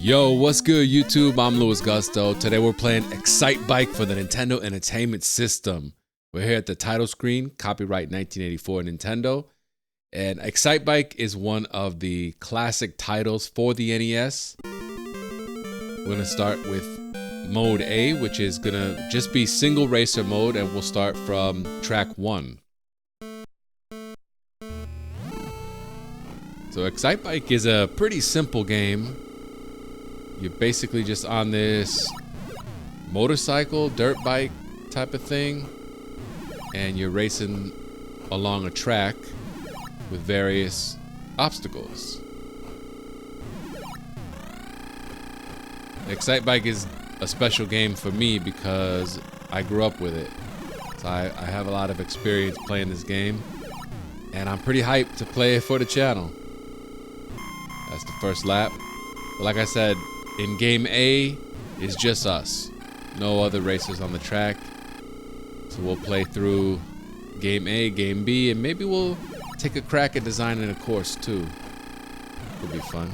Yo, what's good YouTube? I'm Louis Gusto. Today we're playing Excitebike for the Nintendo Entertainment System. We're here at the title screen, copyright 1984 Nintendo. And Excitebike is one of the classic titles for the NES. We're going to start with mode A, which is going to just be single racer mode, and we'll start from track 1. So Excitebike is a pretty simple game. You're basically just on this motorcycle, dirt bike type of thing, and you're racing along a track with various obstacles. Excitebike is a special game for me because I grew up with it. So I have a lot of experience playing this game, and I'm pretty hyped to play it for the channel. That's the first lap. But like I said, in game A, it's just us. No other racers on the track. So we'll play through game A, game B, and maybe we'll take a crack at designing a course too. Could be fun.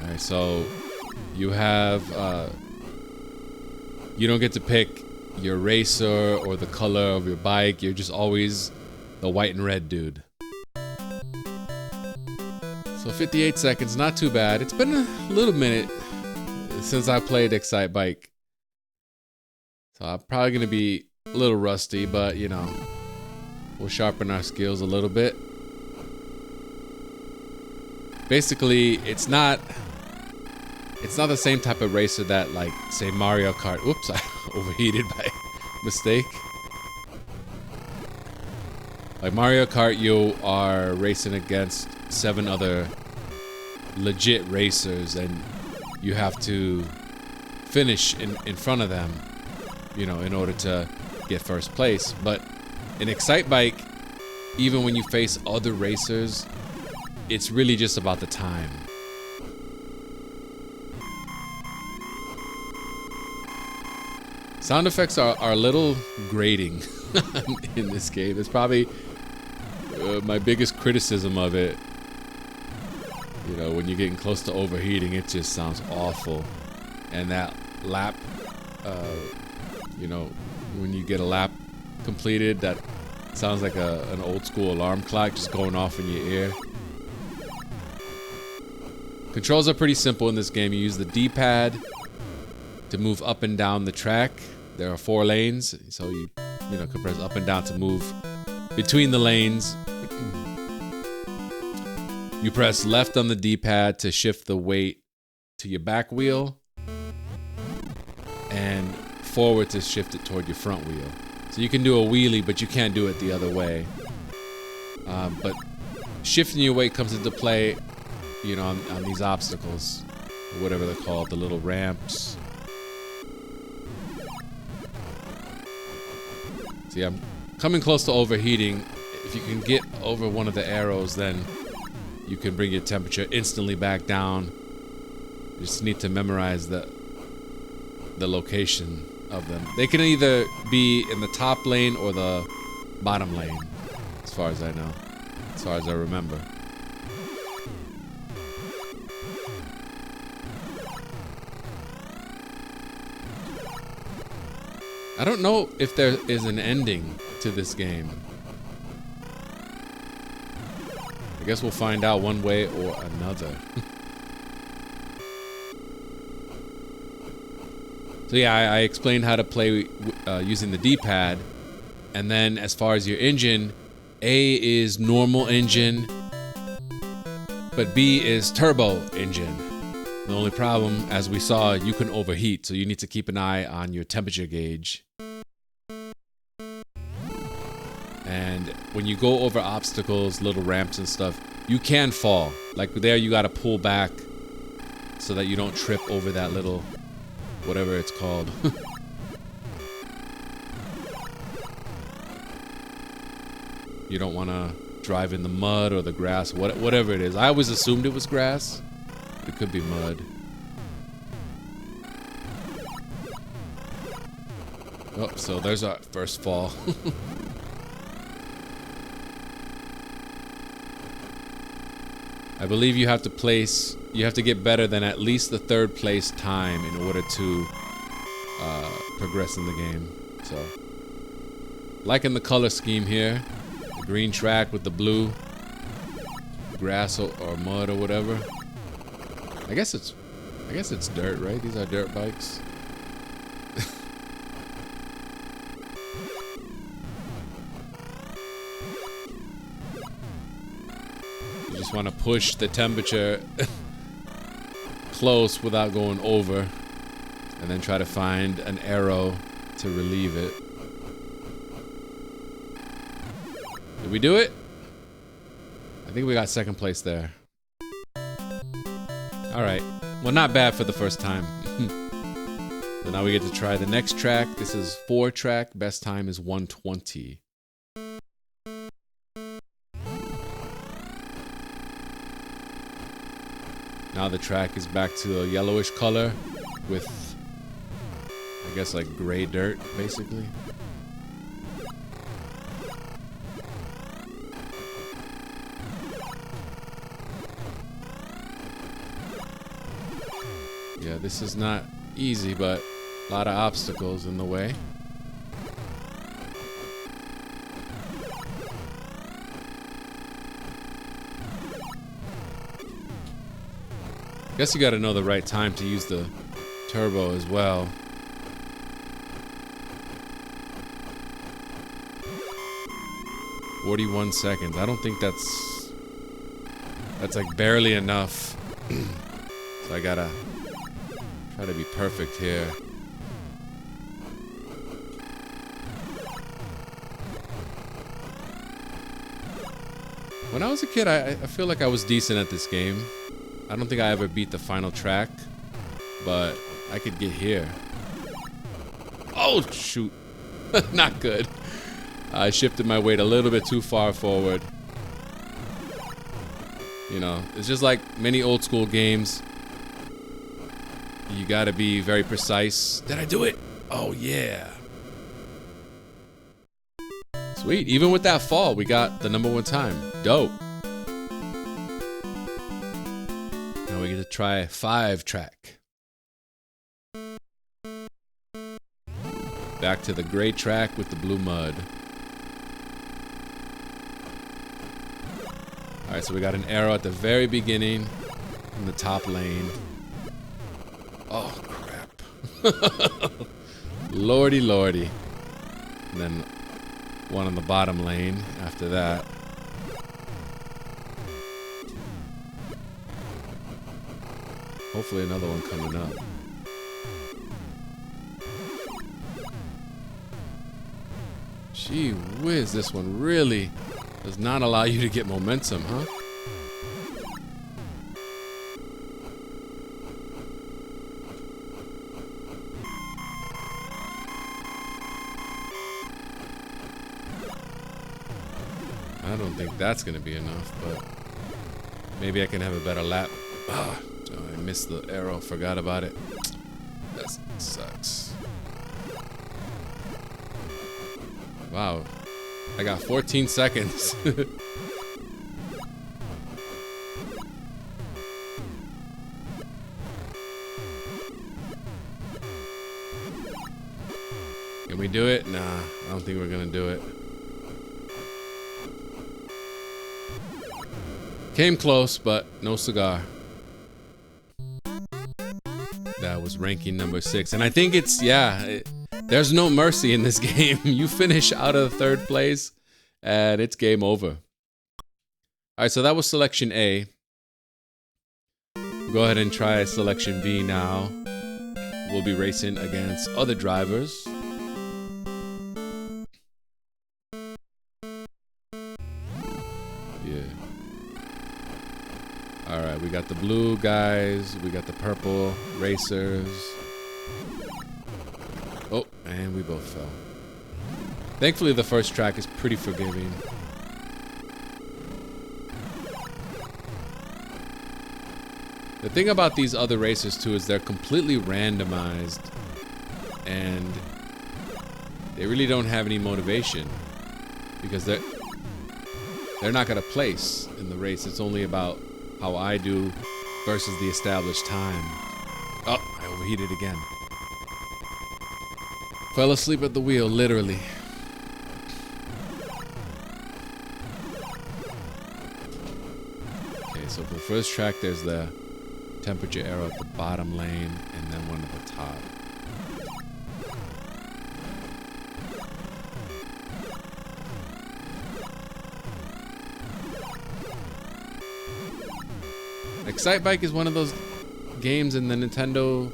Alright, so you have, you don't get to pick your racer or the color of your bike. You're just always the white and red dude. So 58 seconds, not too bad. It's been a little minute since I played Excitebike. So I'm probably gonna be a little rusty, but you know, we'll sharpen our skills a little bit. Basically, it's not the same type of racer that, like, say Mario Kart. Oops, I overheated by mistake. Like Mario Kart, you are racing against 7 other legit racers, and you have to finish in front of them, you know, in order to get first place. But in Excitebike, even when you face other racers, it's really just about the time. Sound effects are a little grating in this game. It's probably my biggest criticism of it. You know, when you're getting close to overheating, it just sounds awful. And that lap, you know, when you get a lap completed, that sounds like an old school alarm clock just going off in your ear. Controls are pretty simple in this game. You use the D-pad to move up and down the track. There are 4 lanes, so you know, can press up and down to move between the lanes. You press left on the D-pad to shift the weight to your back wheel, and forward to shift it toward your front wheel. So you can do a wheelie, but you can't do it the other way. But shifting your weight comes into play, you know, on these obstacles, or whatever they're called, the little ramps. See, I'm coming close to overheating. If you can get over one of the arrows, then you can bring your temperature instantly back down. You just need to memorize the location of them. They can either be in the top lane or the bottom lane, as far as I know, as far as I remember. I don't know if there is an ending to this game. I guess we'll find out one way or another. So yeah, I explained how to play using the D-pad. And then as far as your engine, A is normal engine, but B is turbo engine. The only problem, as we saw, you can overheat, so you need to keep an eye on your temperature gauge. And when you go over obstacles, little ramps and stuff, you can fall. Like there, you gotta pull back so that you don't trip over that little, whatever it's called. You don't wanna drive in the mud or the grass, whatever it is. I always assumed it was grass. It could be mud. Oh, so there's our first fall. I believe you have to get better than at least the 3rd place time in order to progress in the game. So, liking the color scheme here. The green track with the blue grass or mud or whatever. I guess it's dirt, right? These are dirt bikes. You just want to push the temperature close without going over, and then try to find an arrow to relieve it. Did we do it? I think we got 2nd place there. Alright. Well, not bad for the first time. So now we get to try the next track. This is 4 track. Best time is 1:20. Now the track is back to a yellowish color with, I guess, like gray dirt, basically. Yeah, this is not easy, but a lot of obstacles in the way. Guess you gotta know the right time to use the turbo as well. "41 seconds. I don't think that's like barely enough. So I gotta try to be perfect here. When I was a kid, I feel like I was decent at this game. I don't think I ever beat the final track, but I could get here. Oh, shoot. Not good. I shifted my weight a little bit too far forward. You know, it's just like many old school games. You gotta be very precise. Did I do it? Oh, yeah. Sweet. Even with that fall, we got the #1 time. Dope. Now we get to try 5 track. Back to the gray track with the blue mud. Alright, so we got an arrow at the very beginning in the top lane. Oh, crap. Lordy, lordy. And then one on the bottom lane after that. Hopefully another one coming up. Gee whiz, this one really does not allow you to get momentum, huh? I don't think that's gonna be enough, but maybe I can have a better lap. Ah, I missed the arrow, forgot about it. That sucks. Wow, I got 14 seconds. Can we do it? Nah, I don't think we're gonna do it. Came close, but no cigar. That was ranking number 6. And I think it's, there's no mercy in this game. You finish out of 3rd place, and it's game over. Alright, so that was selection A. Go ahead and try selection B now. We'll be racing against other drivers. Alright, we got the blue guys, we got the purple racers. Oh, and we both fell. Thankfully, the first track is pretty forgiving. The thing about these other racers, too, is they're completely randomized. And they really don't have any motivation. Because they're not going to place in the race. It's only about how I do versus the established time. Oh, I overheated again. Fell asleep at the wheel, literally. Okay, so for the first track, there's the temperature arrow at the bottom lane, and then one at the top. Excitebike is one of those games in the Nintendo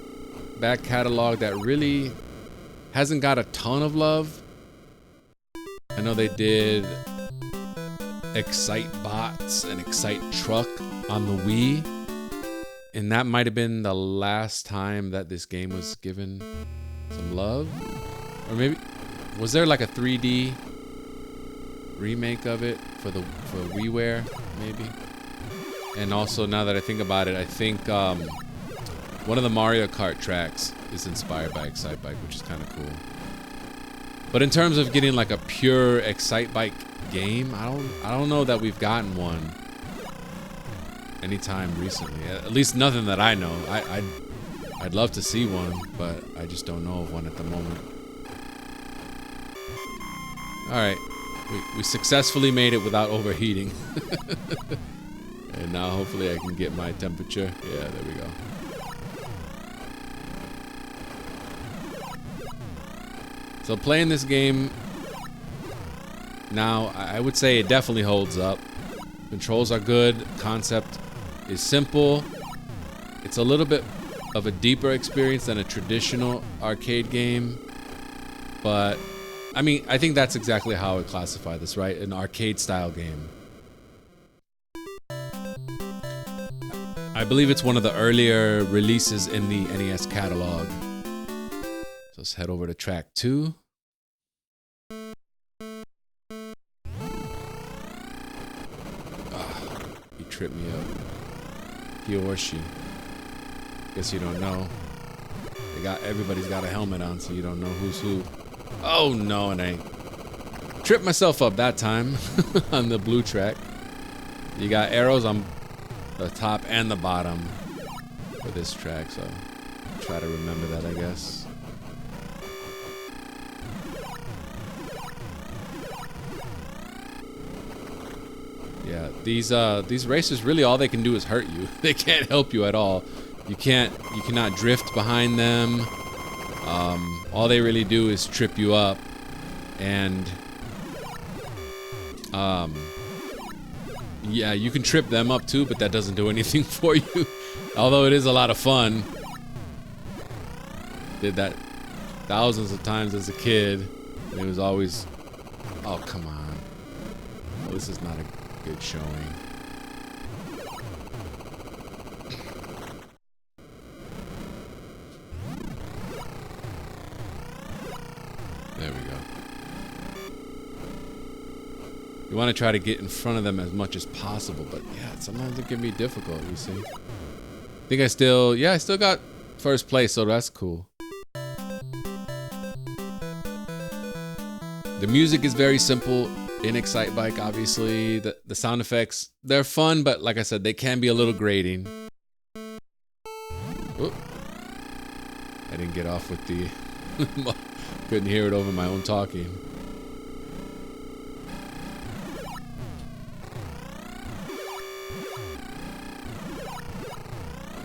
back catalog that really hasn't got a ton of love. I know they did Excitebots and Excite Truck on the Wii, and that might have been the last time that this game was given some love. Or maybe was there like a 3D remake of it for WiiWare, maybe? And also, now that I think about it, I think one of the Mario Kart tracks is inspired by Excitebike, which is kind of cool. But in terms of getting like a pure Excitebike game, I don't know that we've gotten one anytime recently. At least nothing that I know. I'd love to see one, but I just don't know of one at the moment. All right, we successfully made it without overheating. And now hopefully I can get my temperature. Yeah, there we go. So playing this game now, I would say it definitely holds up. Controls are good. Concept is simple. It's a little bit of a deeper experience than a traditional arcade game. But, I mean, I think that's exactly how I would classify this, right? An arcade style game. I believe it's one of the earlier releases in the NES catalog. So let's head over to track 2. He tripped me up. He or she. Guess you don't know. Everybody's got a helmet on, so you don't know who's who. Oh no, and I tripped myself up that time on the blue track. You got arrows on the top and the bottom for this track, so try to remember that, I guess. Yeah, these racers, really all they can do is hurt you. They can't help you at all. You cannot drift behind them. All they really do is trip you up, and yeah, you can trip them up too, but that doesn't do anything for you. Although it is a lot of fun. Did that thousands of times as a kid. And it was always, oh come on. Well, this is not a good showing. There we go. You want to try to get in front of them as much as possible, but yeah, sometimes it can be difficult, you see. I think I still got first place, so that's cool. The music is very simple in Excitebike, obviously. The sound effects, they're fun, but like I said, they can be a little grating. Oop. I didn't get off with the... Couldn't hear it over my own talking.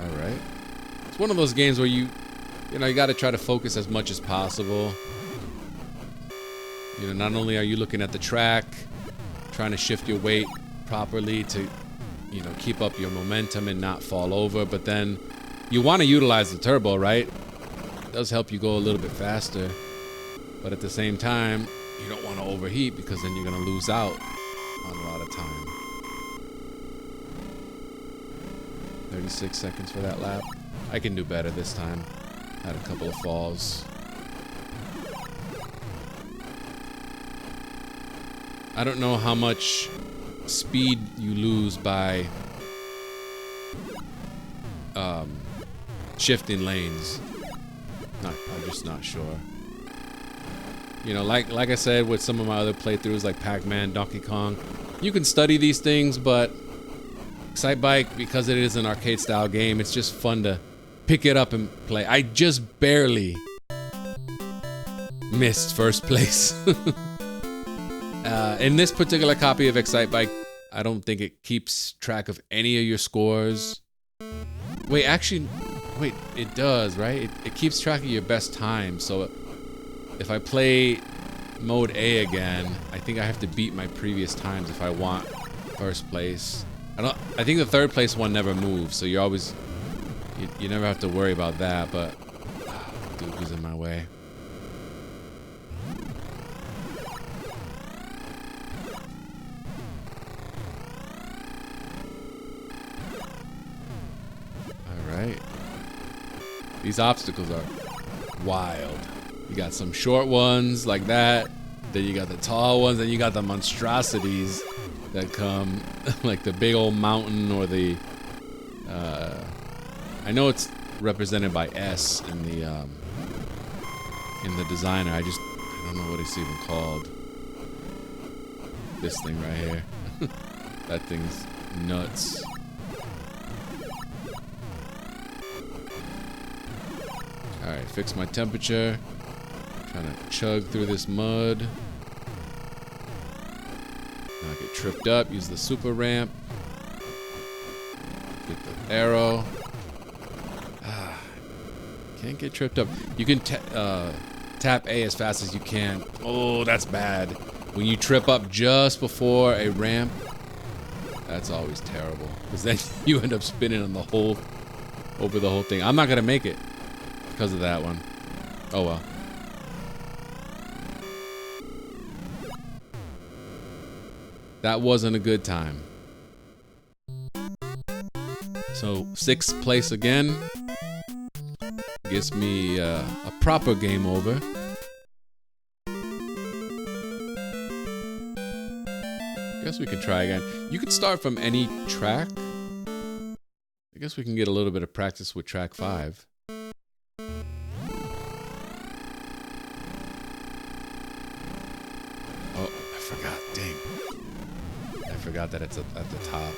Alright. It's one of those games where you gotta try to focus as much as possible. You know, not only are you looking at the track, trying to shift your weight properly to, you know, keep up your momentum and not fall over, but then you want to utilize the turbo, right? It does help you go a little bit faster, but at the same time, you don't want to overheat because then you're going to lose out on a lot of time. 36 seconds for that lap. I can do better this time. Had a couple of falls. I don't know how much speed you lose by shifting lanes. I'm just not sure. You know, like I said with some of my other playthroughs, like Pac-Man, Donkey Kong, you can study these things, but Excitebike, because it is an arcade style game, it's just fun to pick it up and play. I just barely missed first place. In this particular copy of Excitebike, I don't think it keeps track of any of your scores. Wait, actually, wait, it does, right? It keeps track of your best time. So if I play mode A again, I think I have to beat my previous times if I want first place. I think the third place one never moves, so you always, you never have to worry about that, but dude was in my way. Alright. These obstacles are wild. You got some short ones like that, then you got the tall ones, then you got the monstrosities that come, like the big old mountain or the, I know it's represented by S in the designer. I don't know what it's even called. This thing right here. That thing's nuts. Alright, fix my temperature. Trying to chug through this mud. Not get tripped up. Use the super ramp. Get the arrow. Can't get tripped up. You can tap A as fast as you can. Oh, that's bad. When you trip up just before a ramp, that's always terrible. Because then you end up spinning on over the whole thing. I'm not gonna make it because of that one. Oh well. That wasn't a good time. So 6th place again. Gives me a proper game over. Guess we could try again. You could start from any track. I guess we can get a little bit of practice with track 5. Oh, I forgot. Dang. I forgot that it's at the top.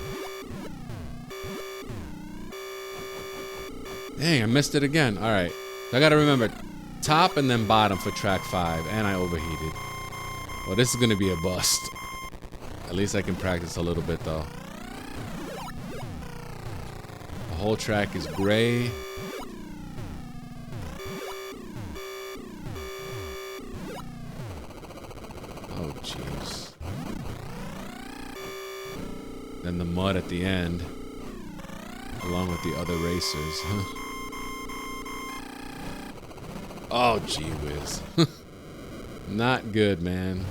Dang, I missed it again. Alright. I gotta remember, top and then bottom for track 5. And I overheated. Well, this is gonna be a bust. At least I can practice a little bit, though. The whole track is gray. Oh, jeez. Then the mud at the end. Along with the other racers. Oh, gee whiz. Not good, man.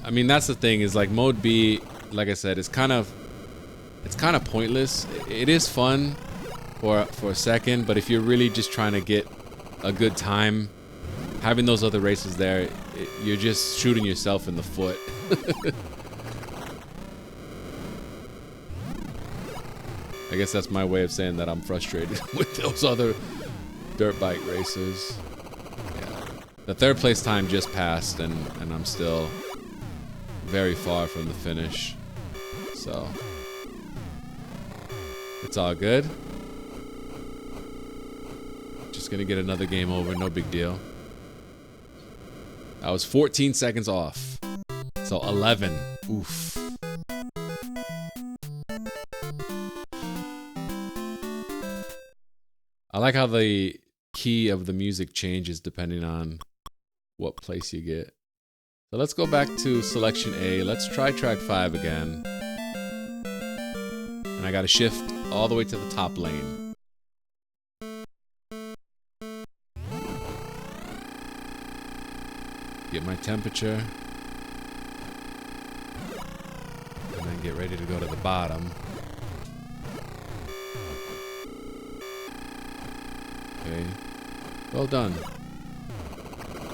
I mean, that's the thing, is like mode B, like I said, it's kind of pointless. It is fun for a second, but if you're really just trying to get a good time, having those other races there, you're just shooting yourself in the foot. I guess that's my way of saying that I'm frustrated with those other dirt bike races. Yeah. The 3rd place time just passed, and I'm still very far from the finish. So it's all good. Just gonna get another game over, no big deal. I was 14 seconds off. So 11. Oof. I like how the key of the music changes depending on what place you get. So let's go back to selection A. Let's try track 5 again. And I gotta shift all the way to the top lane. Get my temperature. And then get ready to go to the bottom. Okay. Well done.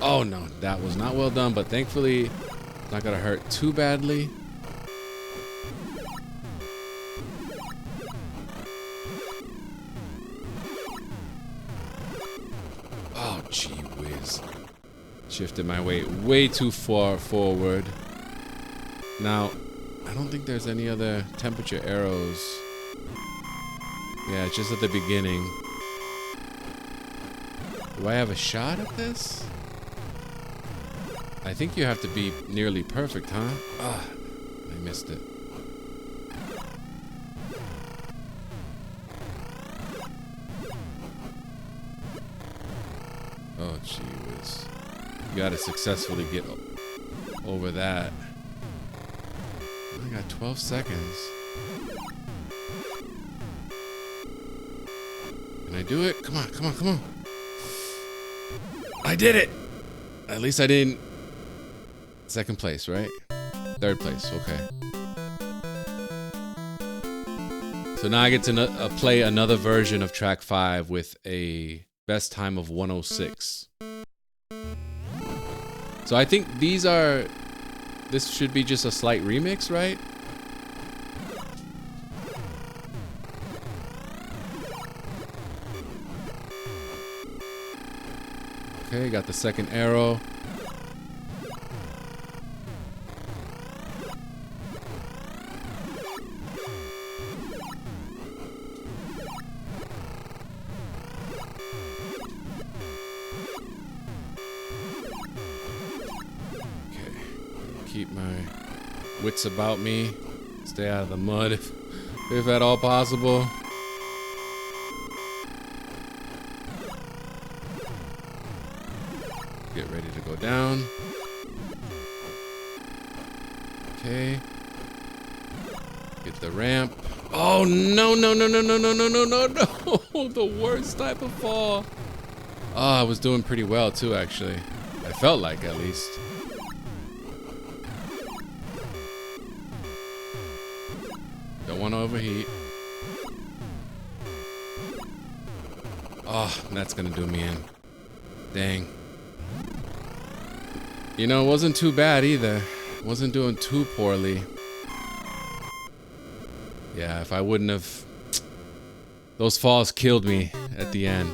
Oh no, that was not well done, but thankfully it's not gonna hurt too badly. Oh gee whiz. Shifted my weight way too far forward. Now, I don't think there's any other temperature arrows. Yeah, it's just at the beginning. Do I have a shot at this? I think you have to be nearly perfect, huh? Ah, I missed it. Oh, gee whiz. You gotta successfully get over that. I got 12 seconds. Can I do it? Come on, come on, come on. I did it! At least I didn't... Second place, right? Third place, okay. So now I get to play another version of track 5 with a best time of 106. So I think these are... This should be just a slight remix, right? Okay, got the second arrow. Keep my wits about me. Stay out of the mud if at all possible. Get ready to go down. Okay. Get the ramp. Oh no no no no no no no no no no! The worst type of fall. Oh, I was doing pretty well too, actually. I felt like, at least. Don't want to overheat. Oh, that's gonna do me in. Dang. You know, it wasn't too bad either. Wasn't doing too poorly. Yeah, if I wouldn't have... Those falls killed me at the end.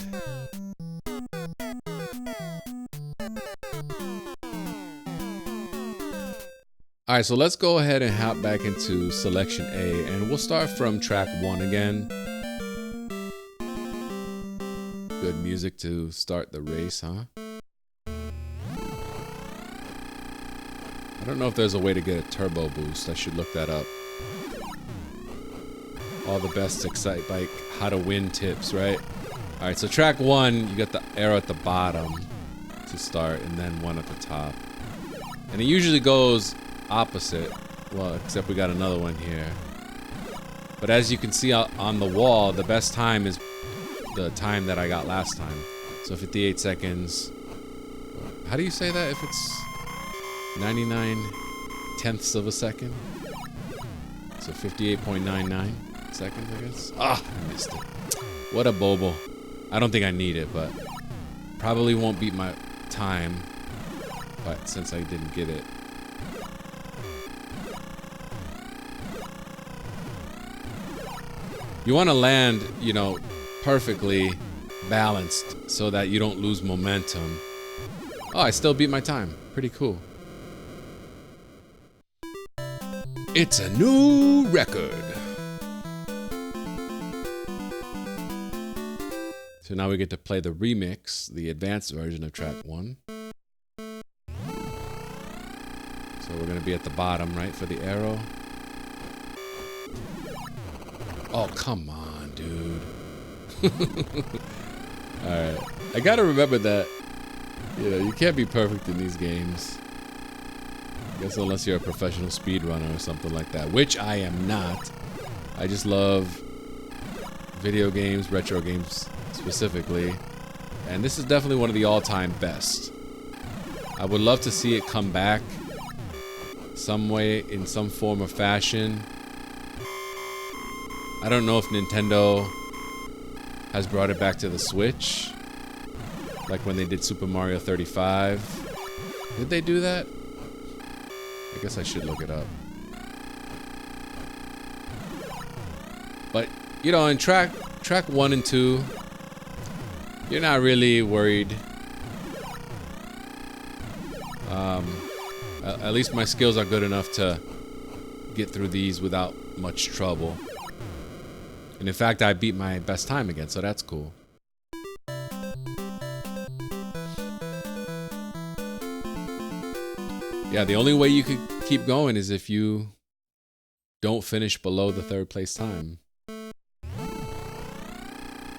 Alright, so let's go ahead and hop back into selection A, and we'll start from track 1 again. Good music to start the race, huh? I don't know if there's a way to get a turbo boost. I should look that up. All the best Excitebike how to win tips, right? Alright, so track 1, you got the arrow at the bottom to start, and then one at the top. And it usually goes opposite. Well, except we got another one here. But as you can see on the wall, the best time is the time that I got last time. So 58 seconds. How do you say that if it's 99 tenths of a second? So 58.99 seconds, I guess. Ah, I missed it. What a bobo. I don't think I need it, but probably won't beat my time. But since I didn't get it. You want to land, you know, perfectly balanced so that you don't lose momentum. Oh, I still beat my time. Pretty cool. It's a new record. So now we get to play the remix, the advanced version of track 1. So we're going to be at the bottom, right, for the arrow. Oh, come on, dude. Alright. I gotta remember that, you know, you can't be perfect in these games. I guess unless you're a professional speedrunner or something like that, which I am not. I just love video games, retro games specifically. And this is definitely one of the all-time best. I would love to see it come back some way, in some form or fashion. I don't know if Nintendo has brought it back to the Switch, like when they did Super Mario 35. Did they do that? I guess I should look it up. But, you know, in track 1 and 2, you're not really worried. At least my skills are good enough to get through these without much trouble. And in fact, I beat my best time again, so that's cool. Yeah, the only way you could keep going is if you don't finish below the 3rd place time.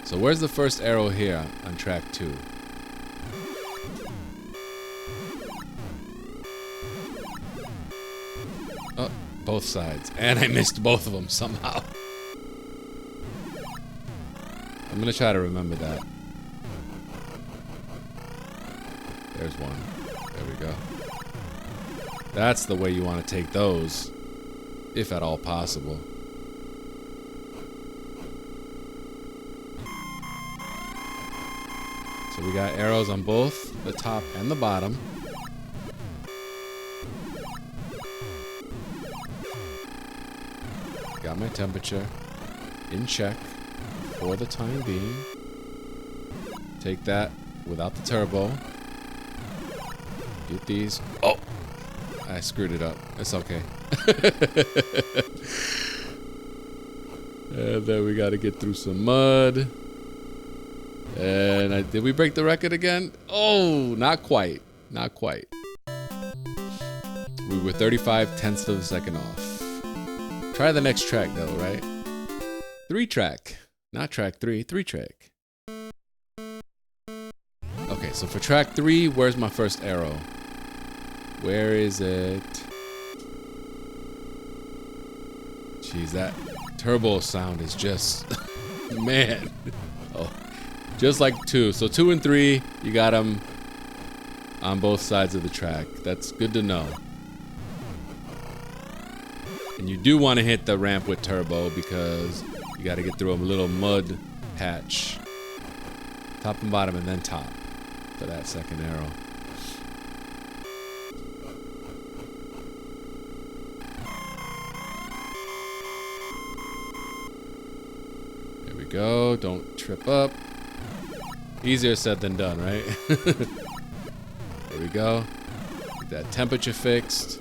So where's the first arrow here on track 2? Oh, both sides. And I missed both of them somehow. I'm gonna try to remember that. There's one. There we go. That's the way you want to take those, if at all possible. So we got arrows on both the top and the bottom. Got my temperature in check for the time being. Take that without the turbo. Get these. Oh! I screwed it up. It's okay. And then we gotta get through some mud. And did we break the record again? Oh, not quite. Not quite. We were 35/10ths of a second off. Try the next track though, right? 3-track. Not track 3, 3-track. Okay, so for track 3, where's my first arrow? Where is it? Jeez, that turbo sound is just... man. Oh, just like 2. So 2 and 3, you got them on both sides of the track. That's good to know. And you do want to hit the ramp with turbo because you got to get through a little mud patch. Top and bottom and then top for that second arrow. There we go. Don't trip up. Easier said than done, right? There we go. Get that temperature fixed.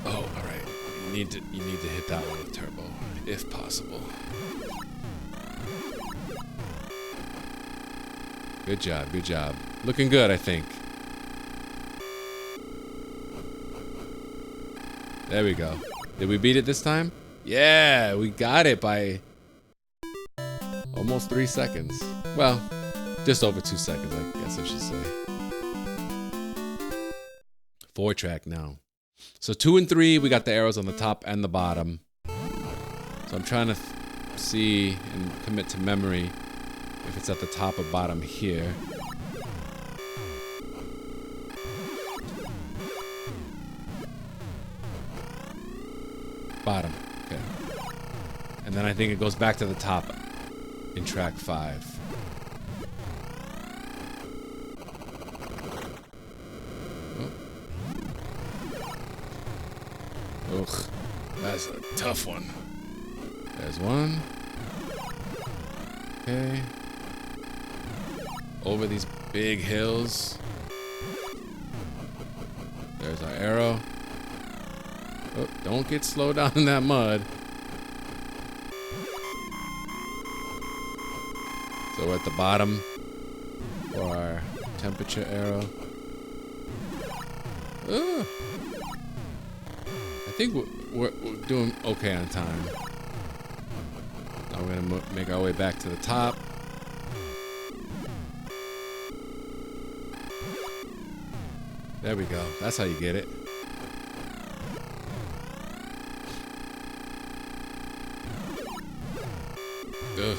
Oh, all right. You need to hit that one with turbo, if possible. Good job, good job. Looking good, I think. There we go. Did we beat it this time? Yeah, we got it by almost 3 seconds. Well, just over 2 seconds, I guess I should say. 4-track now. So 2 and 3, we got the arrows on the top and the bottom. So I'm trying to see and commit to memory if it's at the top or bottom here. Bottom, okay. And then I think it goes back to the top in track 5. Ugh, that's a tough one. There's one. Okay. Over these big hills. There's our arrow. Oh, don't get slowed down in that mud. So we're at the bottom for our temperature arrow. Ugh. I think we're doing okay on time. Now we're gonna make our way back to the top. There we go. That's how you get it. Ugh.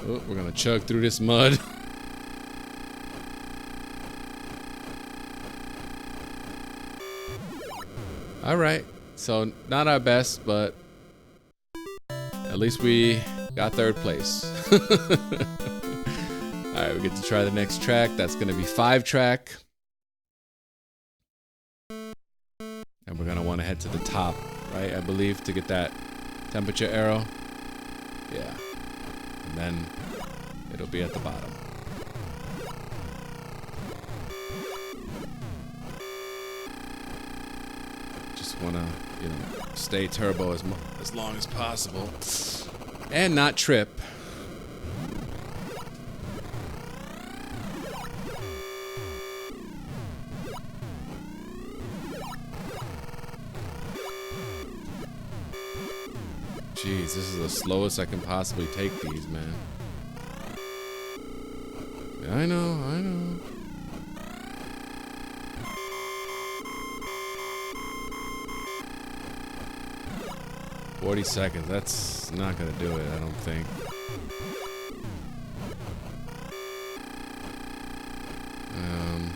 Oh, we're gonna chug through this mud. All right, so not our best, but at least we got 3rd place. All right, we get to try the next track. That's gonna be 5-track. And we're gonna wanna head to the top, right? I believe, to get that temperature arrow. Yeah. And then it'll be at the bottom. Just wanna, you know, stay turbo as long as possible, and not trip. Jeez, this is the slowest I can possibly take these, man. I know. 40 seconds, that's not gonna do it, I don't think. I'm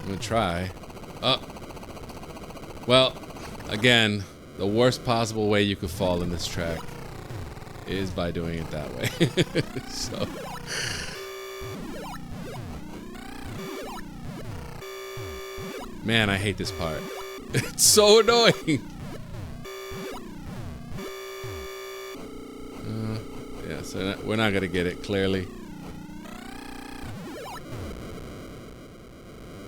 gonna try. Well, again, the worst possible way you could fall in this track is by doing it that way. So. Man, I hate this part. It's so annoying. Yeah, so we're not gonna get it, clearly.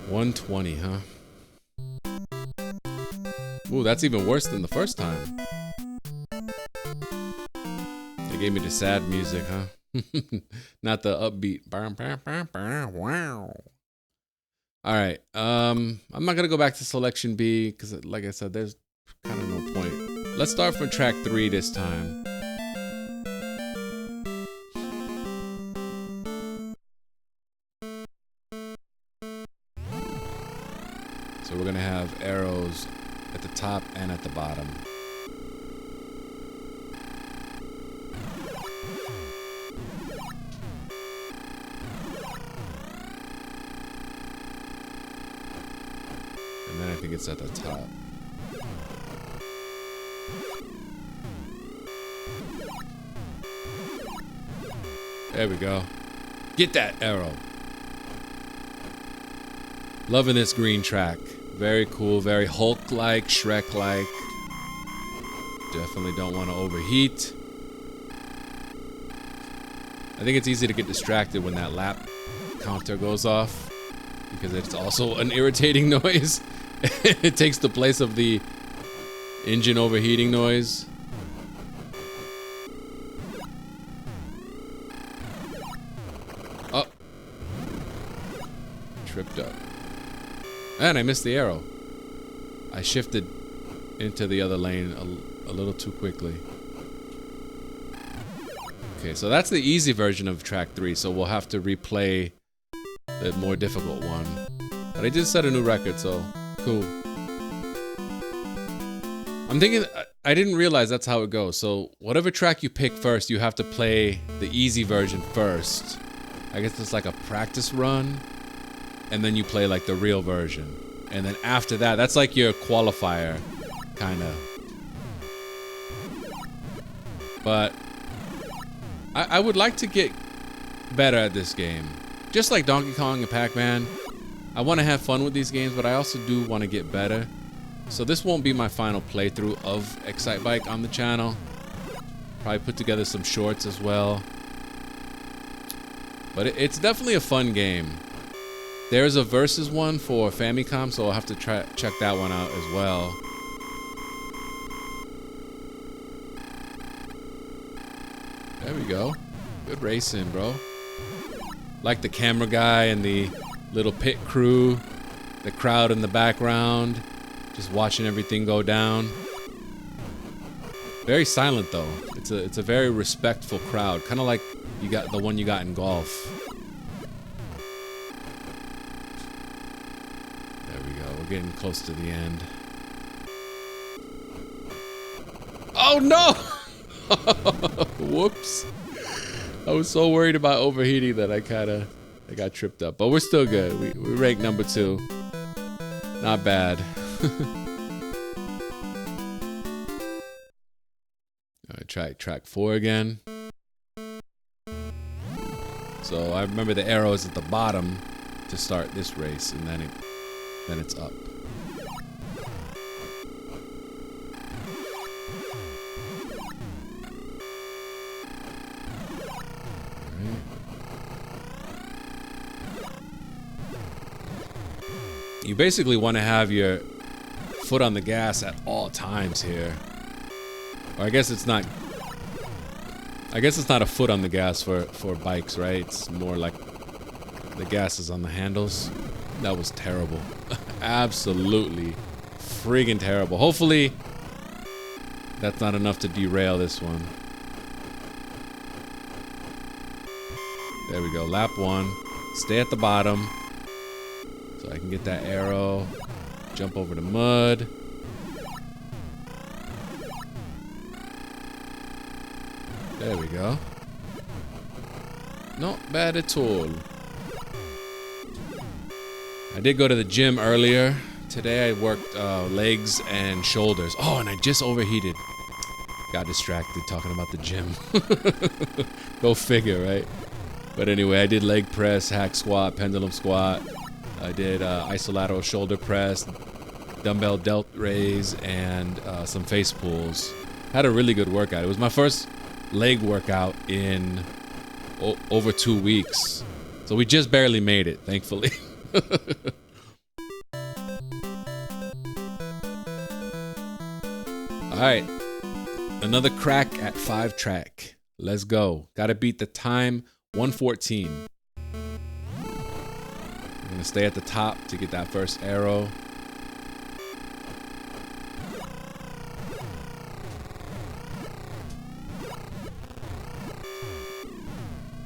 120, huh? Ooh, that's even worse than the first time. They gave me the sad music, huh? Not the upbeat. Wow. Alright, I'm not gonna go back to selection B, because like I said, there's kind of no point. Let's start from track 3 this time. So we're gonna have arrows at the top and at the bottom. And then I think it's at the top. There we go. Get that arrow. Loving this green track. Very cool, very Hulk-like, Shrek-like. Definitely don't want to overheat. I think it's easy to get distracted when that lap counter goes off, because it's also an irritating noise. It takes the place of the engine overheating noise. Oh. Tripped up. And I missed the arrow. I shifted into the other lane a little too quickly. Okay, so that's the easy version of track 3, so we'll have to replay the more difficult one. But I did set a new record, so cool. I'm thinking, I didn't realize that's how it goes. So whatever track you pick first, you have to play the easy version first. I guess it's like a practice run. And then you play like the real version. And then after that, that's like your qualifier, kinda. But I would like to get better at this game. Just like Donkey Kong and Pac-Man, I want to have fun with these games, but I also do want to get better. So this won't be my final playthrough of Excitebike on the channel. Probably put together some shorts as well. But it's definitely a fun game. There's a versus one for Famicom, so I'll have to check that one out as well. There we go. Good racing, bro. Like the camera guy and the little pit crew, the crowd in the background, just watching everything go down. Very silent though. It's a very respectful crowd, kind of like you got the one you got in golf. Getting close to the end. Oh no! Whoops. I was so worried about overheating that I got tripped up. But we're still good. We ranked number 2. Not bad. Alright, try track 4 again. So I remember the arrow is at the bottom to start this race, and then it's up. Alright. You basically want to have your foot on the gas at all times here. Or I guess it's not. I guess it's not a foot on the gas for bikes, right? It's more like the gas is on the handles. That was terrible. Absolutely friggin' terrible. Hopefully that's not enough to derail this one. There we go. Lap 1. Stay at the bottom so I can get that arrow. Jump over the mud. There we go. Not bad at all. I did go to the gym earlier. Today I worked legs and shoulders. Oh, and I just overheated. Got distracted talking about the gym. Go figure, right? But anyway, I did leg press, hack squat, pendulum squat. I did isolateral shoulder press, dumbbell delt raise, and some face pulls. Had a really good workout. It was my first leg workout in over 2 weeks. So we just barely made it, thankfully. Alright. Another crack at 5 track. Let's go. Gotta beat the time 1:14. I'm gonna stay at the top to get that first arrow.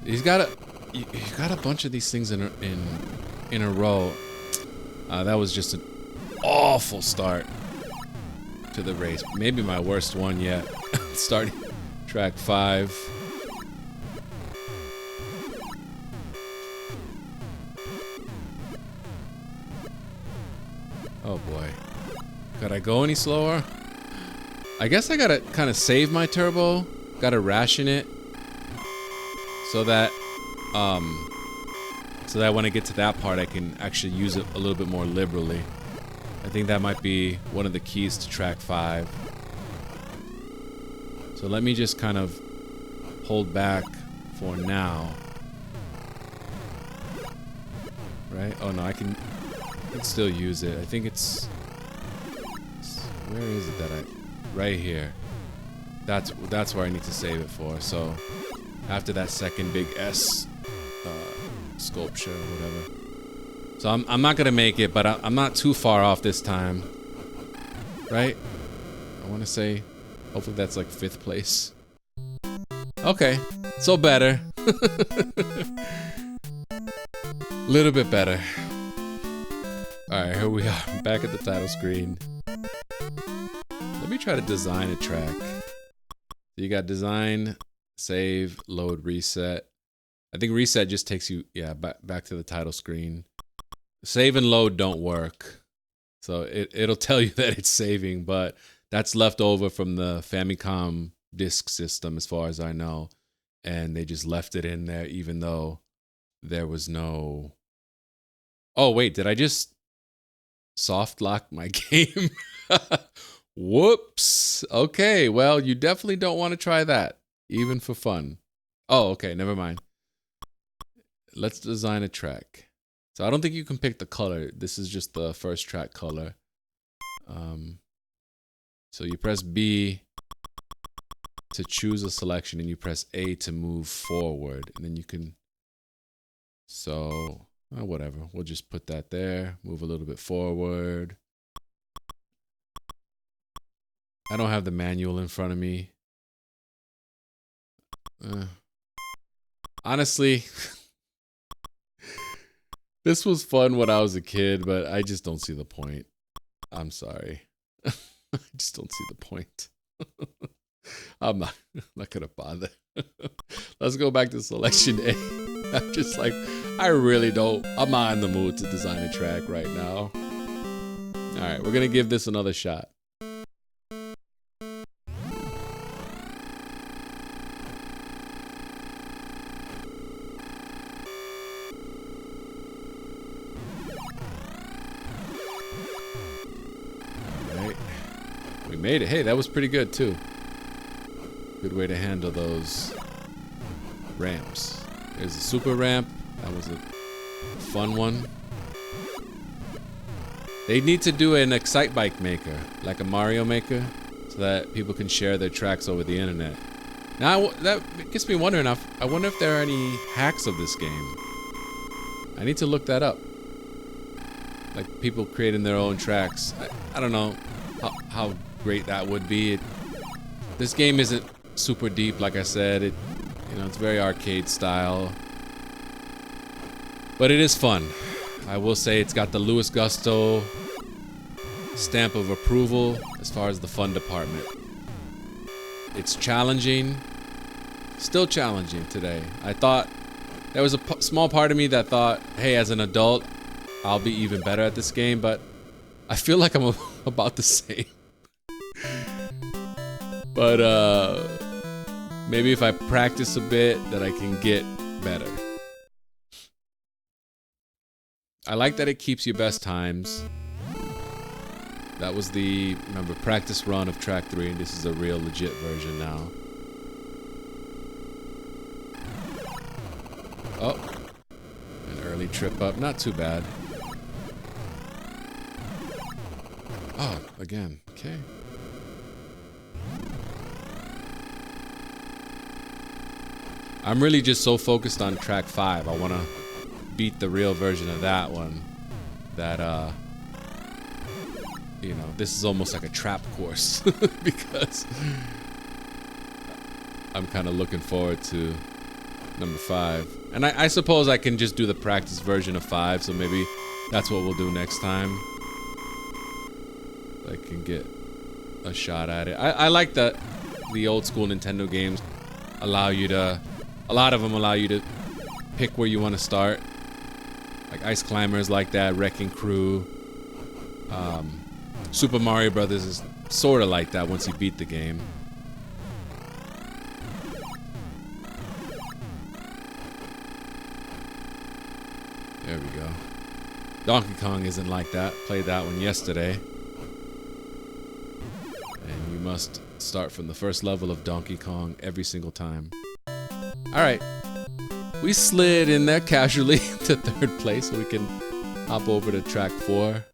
He's got a bunch of these things in a row. That was just an awful start to the race. Maybe my worst one yet. Starting track 5. Oh boy. Could I go any slower? I guess I gotta kind of save my turbo. Gotta ration it. So that when I get to that part, I can actually use it a little bit more liberally. I think that might be one of the keys to track 5. So let me just kind of hold back for now. Right? Oh no, I can still use it. I think it's where is it that right here. That's where I need to save it for. So after that second big S sculpture or whatever. So I'm not gonna make it, but I'm not too far off this time. Right? I want to say, hopefully that's like 5th place. Okay, so better. Little bit better. Alright, here we are, back at the title screen. Let me try to design a track. You got design, save, load, reset. I think reset just takes you, yeah, back to the title screen. Save and load don't work. So it'll tell you that it's saving, but that's left over from the Famicom disk system as far as I know. And they just left it in there even though there was no... Oh, wait, did I just soft lock my game? Whoops. Okay, well, you definitely don't want to try that, even for fun. Oh, okay, never mind. Let's design a track. So I don't think you can pick the color. This is just the first track color. So you press B to choose a selection, and you press A to move forward, and then you can... So, whatever. We'll just put that there. Move a little bit forward. I don't have the manual in front of me. Honestly, this was fun when I was a kid, but I just don't see the point. I'm sorry. I just don't see the point. I'm not gonna bother. Let's go back to selection A. I'm just like, I'm not in the mood to design a track right now. Alright, we're gonna give this another shot. Alright. We made it. Hey, that was pretty good too. Good way to handle those ramps. There's a super ramp. That was a fun one. They need to do an Excitebike maker, like a Mario maker, so that people can share their tracks over the internet. Now, that gets me wondering, I wonder if there are any hacks of this game. I need to look that up. Like, people creating their own tracks. I don't know how great that would be. This game isn't super deep, like I said. It's very arcade style. But it is fun. I will say it's got the Louis Gusto stamp of approval as far as the fun department. It's challenging. Still challenging today. I thought there was a small part of me that thought, hey, as an adult, I'll be even better at this game, but I feel like I'm about the same. But maybe if I practice a bit, that I can get better. I like that it keeps your best times. That was the, remember, practice run of track 3, and this is a real legit version now. Oh, an early trip up, not too bad. Oh, again, okay. I'm really just so focused on track 5. I want to beat the real version of that one. That, this is almost like a trap course. Because I'm kind of looking forward to number 5. And I suppose I can just do the practice version of 5, so maybe that's what we'll do next time. I can get a shot at it. I like that the old school Nintendo games allow you to, a lot of them allow you to pick where you want to start. Like Ice Climbers like that, Wrecking Crew. Super Mario Brothers is sort of like that once you beat the game. There we go. Donkey Kong isn't like that. Played that one yesterday. And you must start from the first level of Donkey Kong every single time. Alright. We slid in there casually to 3rd place, so we can hop over to track 4.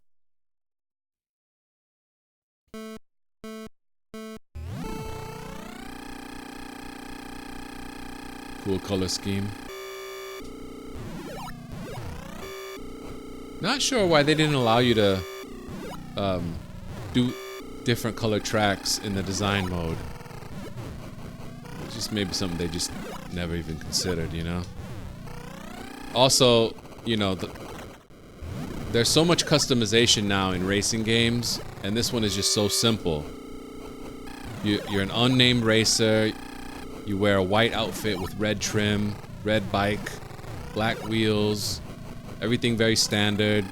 Cool color scheme. Not sure why they didn't allow you to do different color tracks in the design mode. It's just maybe something they just never even considered, you know? Also, there's so much customization now in racing games, and this one is just so simple. You're an unnamed racer. You wear a white outfit with red trim, red bike, black wheels, everything very standard.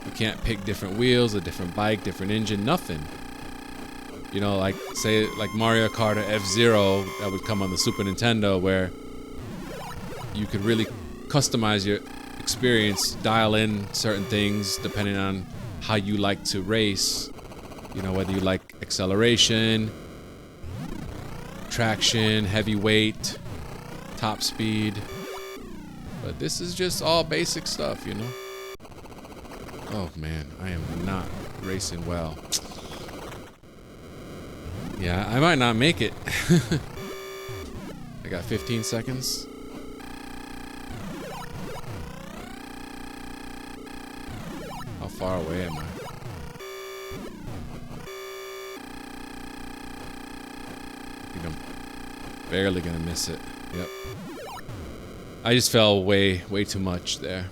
You can't pick different wheels, a different bike, different engine, nothing. Like, say, like Mario Kart or F-Zero that would come on the Super Nintendo, where you could really customize your experience, dial in certain things depending on how you like to race. Whether you like acceleration, traction, heavy weight, top speed. But this is just all basic stuff, Oh man, I am not racing well. Yeah, I might not make it. I got 15 seconds. How far away am I? I think I'm barely gonna miss it. Yep. I just fell way too much there.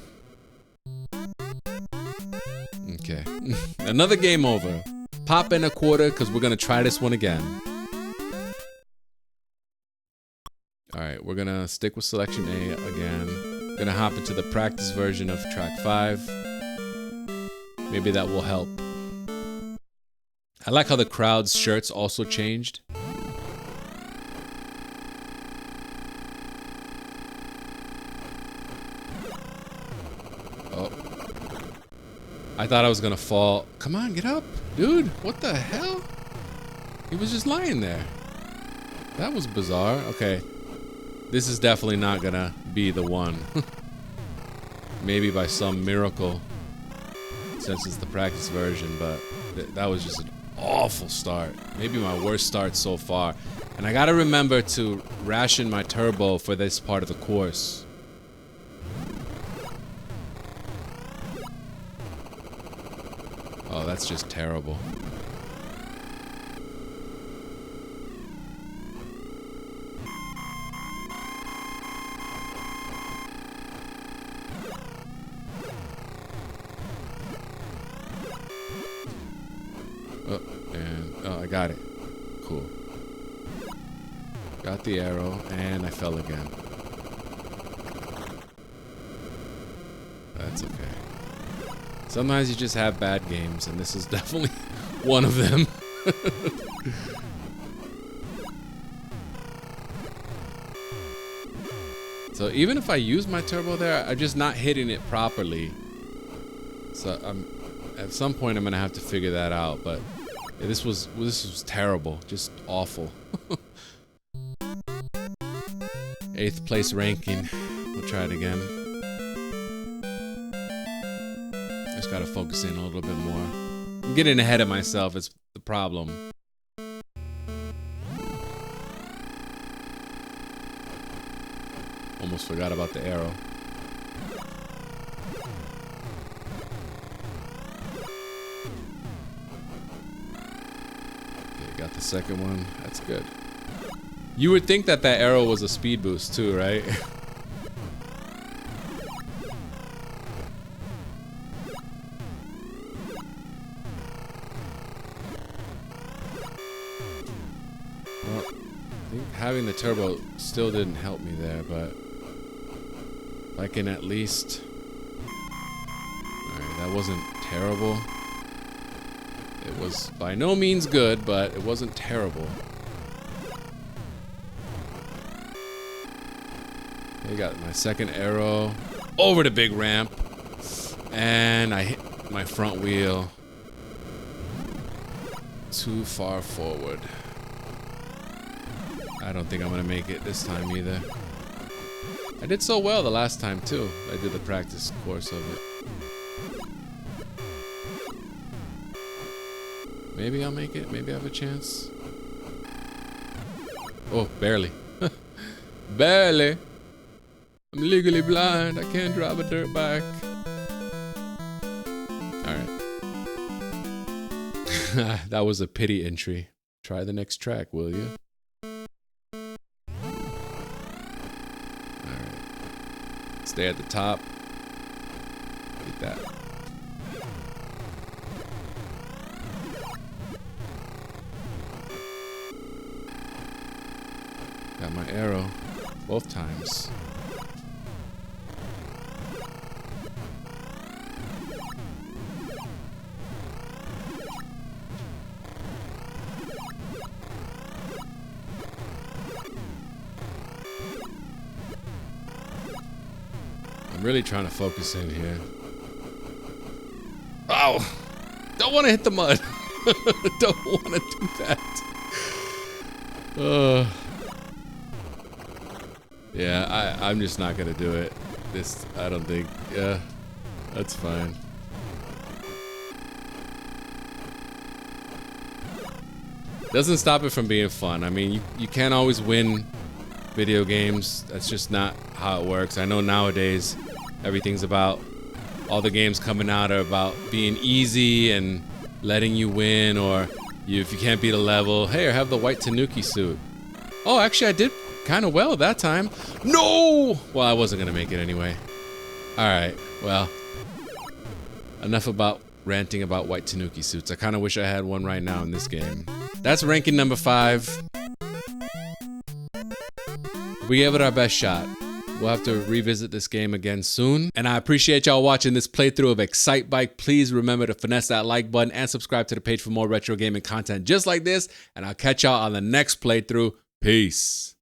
Okay. Another game over. Pop in a quarter, because we're gonna try this one again. Alright, we're gonna stick with selection A again. Gonna hop into the practice version of track 5. Maybe that will help. I like how the crowd's shirts also changed. Oh. I thought I was gonna fall. Come on, get up. Dude, what the hell? He was just lying there. That was bizarre. Okay. This is definitely not gonna be the one. Maybe by some miracle since it's the practice version, but that was just an awful start. Maybe my worst start so far. And I gotta remember to ration my turbo for this part of the course. Oh, that's just terrible. Oh, I got it. Cool. Got the arrow, and I fell again. That's okay. Sometimes you just have bad games, and this is definitely one of them. So even if I use my turbo there, I'm just not hitting it properly. So at some point I'm gonna have to figure that out. But yeah, this was terrible, just awful. 8th place ranking. We'll try it again. Just gotta focus in a little bit more. I'm getting ahead of myself. It's the problem. Almost forgot about the arrow. Okay, got the second one. That's good. You would think that arrow was a speed boost too, right? Well, I think having the turbo still didn't help me there, but if I can at least... Alright, that wasn't terrible. It was by no means good, but it wasn't terrible. I got my second arrow over the big ramp, and I hit my front wheel too far forward. I don't think I'm gonna make it this time either. I did so well the last time too. I did the practice course of it. Maybe I'll make it. Maybe I have a chance. Oh, barely. Barely. I'm legally blind. I can't drive a dirt bike. Alright. That was a pity entry. Try the next track, will you? Alright. Stay at the top. Get that. Got my arrow both times. I'm really trying to focus in here. Oh! Don't want to hit the mud. Don't want to do that. Yeah, I'm just not gonna do it. I don't think. Yeah, that's fine. Doesn't stop it from being fun. I mean, you can't always win video games. That's just not how it works. I know nowadays everything's about, all the games coming out are about being easy and letting you win, or if you can't beat a level, hey, I have the white Tanuki suit. Oh, actually I did kind of well that time. No! Well, I wasn't gonna make it anyway. Alright, well, enough about ranting about white Tanuki suits. I kind of wish I had one right now in this game. That's ranking number 5. We gave it our best shot. We'll have to revisit this game again soon. And I appreciate y'all watching this playthrough of Excitebike. Please remember to finesse that like button and subscribe to the page for more retro gaming content just like this. And I'll catch y'all on the next playthrough. Peace.